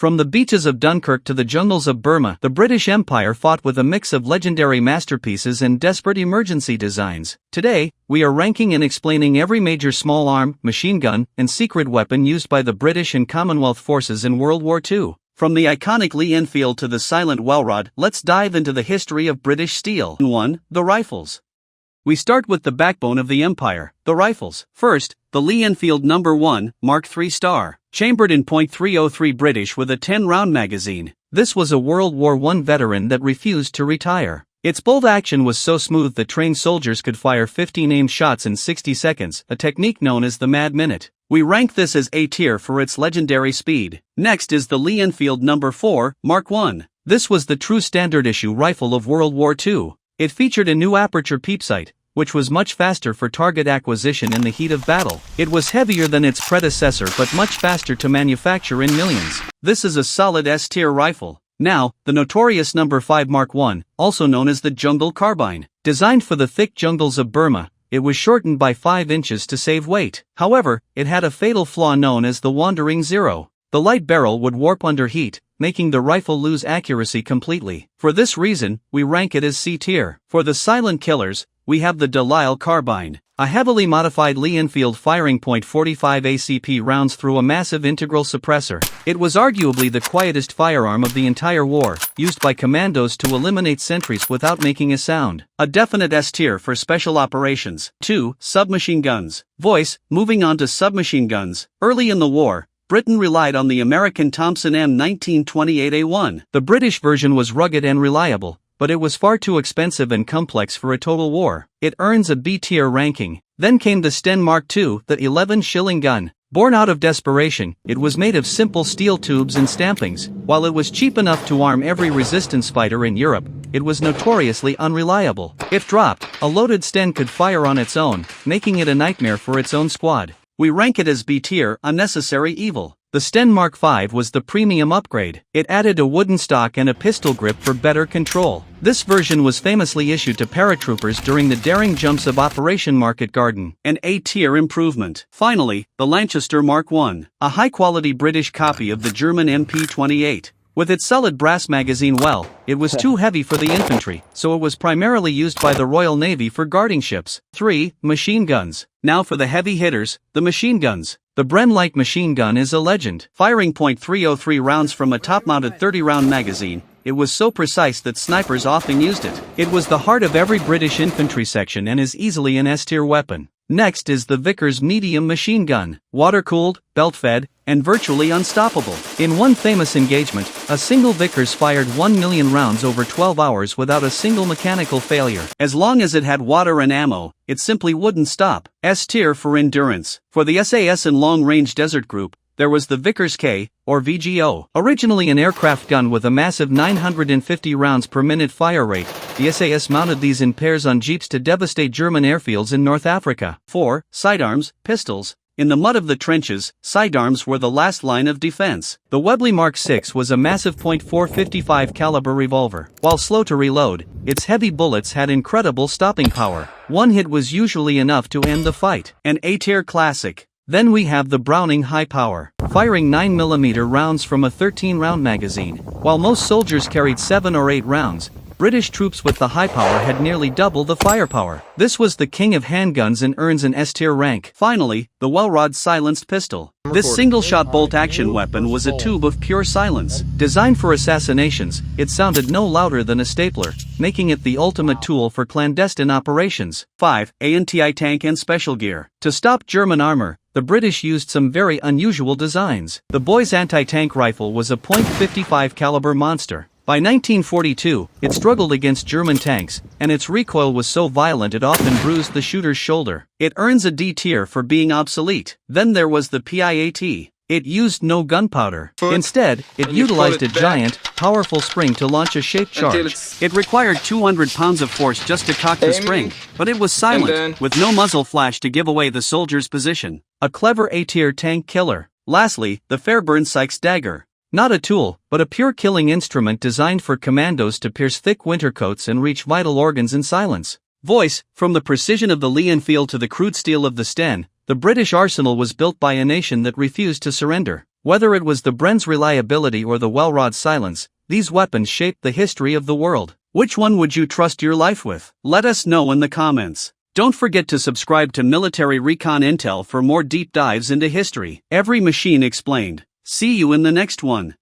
From the beaches of Dunkirk to the jungles of Burma, the British Empire fought with a mix of legendary masterpieces and desperate emergency designs. Today, we are ranking and explaining every major small arm, machine gun, and secret weapon used by the British and Commonwealth forces in World War II. From the iconic Lee-Enfield to the silent Welrod, let's dive into the history of British steel. 1. The rifles. We start with the backbone of the Empire, the rifles. First, the Lee-Enfield No. 1, Mark III Star, chambered in .303 British with a 10-round magazine. This was a World War I veteran that refused to retire. Its bolt action was so smooth that trained soldiers could fire 15 aimed shots in 60 seconds, a technique known as the Mad Minute. We rank this as A tier for its legendary speed. Next is the Lee-Enfield No. 4, Mark I. This was the true standard issue rifle of World War II. It featured a new aperture peep sight, which was much faster for target acquisition in the heat of battle. It was heavier than its predecessor but much faster to manufacture in millions. This is a solid S-tier rifle. Now, the notorious No. 5 Mark I, also known as the Jungle Carbine. Designed for the thick jungles of Burma, it was shortened by 5 inches to save weight. However, it had a fatal flaw known as the Wandering Zero. The light barrel would warp under heat, making the rifle lose accuracy completely. For this reason, we rank it as C tier. For the silent killers, we have the Lisle Carbine, a heavily modified Lee-Enfield firing .45 ACP rounds through a massive integral suppressor. It was arguably the quietest firearm of the entire war, used by commandos to eliminate sentries without making a sound. A definite S tier for special operations. 2. Submachine guns. Voice. Moving on to submachine guns. Early in the war, Britain relied on the American Thompson M1928A1. The British version was rugged and reliable, but it was far too expensive and complex for a total war. It earns a B-tier ranking. Then came the Sten Mark II, the 11-shilling gun. Born out of desperation, it was made of simple steel tubes and stampings. While it was cheap enough to arm every resistance fighter in Europe, it was notoriously unreliable. If dropped, a loaded Sten could fire on its own, making it a nightmare for its own squad. We rank it as B-tier, unnecessary evil. The Sten Mark V was the premium upgrade. It added a wooden stock and a pistol grip for better control. This version was famously issued to paratroopers during the daring jumps of Operation Market Garden. An A-tier improvement. Finally, the Lanchester Mark I, a high-quality British copy of the German MP-28. With its solid brass magazine it was too heavy for the infantry, so it was primarily used by the Royal Navy for guarding ships. 3. Machine guns. Now for the heavy hitters, the machine guns. The Bren light machine gun is a legend. Firing .303 rounds from a top-mounted 30-round magazine, it was so precise that snipers often used it. It was the heart of every British infantry section and is easily an S-tier weapon. Next is the Vickers medium machine gun. Water-cooled, belt-fed, and virtually unstoppable. In one famous engagement, a single Vickers fired 1 million rounds over 12 hours without a single mechanical failure. As long as it had water and ammo, it simply wouldn't stop. S tier for endurance. For the SAS and long-range desert group, there was the Vickers K, or VGO. Originally an aircraft gun with a massive 950 rounds per minute fire rate, the SAS mounted these in pairs on jeeps to devastate German airfields in North Africa. 4. Sidearms, pistols. In the mud of the trenches, sidearms were the last line of defense. The Webley Mark VI was a massive .455 caliber revolver. While slow to reload, its heavy bullets had incredible stopping power. One hit was usually enough to end the fight. An A-tier classic. Then we have the Browning High Power, firing 9mm rounds from a 13-round magazine. While most soldiers carried 7 or 8 rounds, British troops with the high power had nearly double the firepower. This was the king of handguns and earns an S-tier rank. Finally, the Welrod silenced pistol. This single-shot bolt-action weapon was a tube of pure silence. Designed for assassinations, it sounded no louder than a stapler, making it the ultimate tool for clandestine operations. 5. Anti-tank and special gear. To stop German armor, the British used some very unusual designs. The Boy's anti-tank rifle was a .55 caliber monster. By 1942, it struggled against German tanks, and its recoil was so violent it often bruised the shooter's shoulder. It earns a D tier for being obsolete. Then there was the PIAT. It used no gunpowder. Instead, it utilized a giant, powerful spring to launch a shaped charge. It required 200 pounds of force just to cock the spring, but it was silent, with no muzzle flash to give away the soldier's position. A clever A-tier tank killer. Lastly, the Fairbairn-Sykes Dagger. Not a tool, but a pure killing instrument designed for commandos to pierce thick winter coats and reach vital organs in silence. Voice. From the precision of the Lee-Enfield to the crude steel of the Sten, the British arsenal was built by a nation that refused to surrender. Whether it was the Bren's reliability or the Welrod's silence, these weapons shaped the history of the world. Which one would you trust your life with? Let us know in the comments. Don't forget to subscribe to Military Recon Intel for more deep dives into history. Every machine explained. See you in the next one.